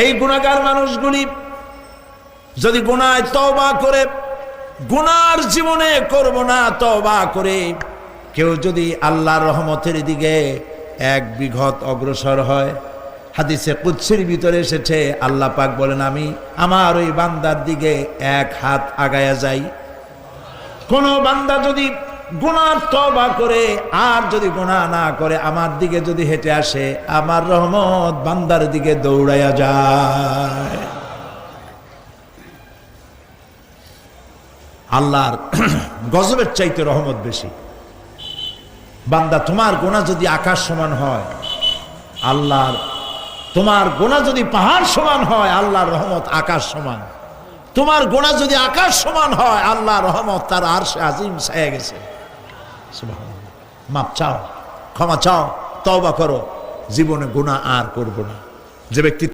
এই গুনাহগার মানুষগুলি যদি গুনায় তওবা করে, গুনার জীবনে করব না তওবা করে কেউ যদি আল্লাহর রহমতের দিকে এক বিঘত অগ্রসর হয়, হাদিসে কুদসির ভিতরে এসেছে আল্লাহ পাক বলেন আমি আমার ওই বান্দার দিকে এক হাত আগায়া যাই। কোন বান্দা যদি গুনার তওবা করে আর যদি গুনাহ না করে আমার দিকে যদি হেঁটে আসে, আমার রহমত বান্দার দিকে দৌড়াইয়া যায়। আল্লাহর গজবের চাইতে রহমত বেশি। বান্দা তোমার গুনাহ যদি আকাশ সমান হয়, আল্লাহর তোমার গুনাহ যদি পাহাড় সমান হয়, আল্লাহর রহমত আকাশ সমান। তোমার গুনাহ যদি আকাশ সমান হয়, আল্লাহর রহমত তার আরশে আজিম ছায়া গেছে। সুবহানাল্লাহ। মাপ চাও, ক্ষমা চাও, তওবা করো, জীবনে গুনাহ আর করব না। যে ব্যক্তি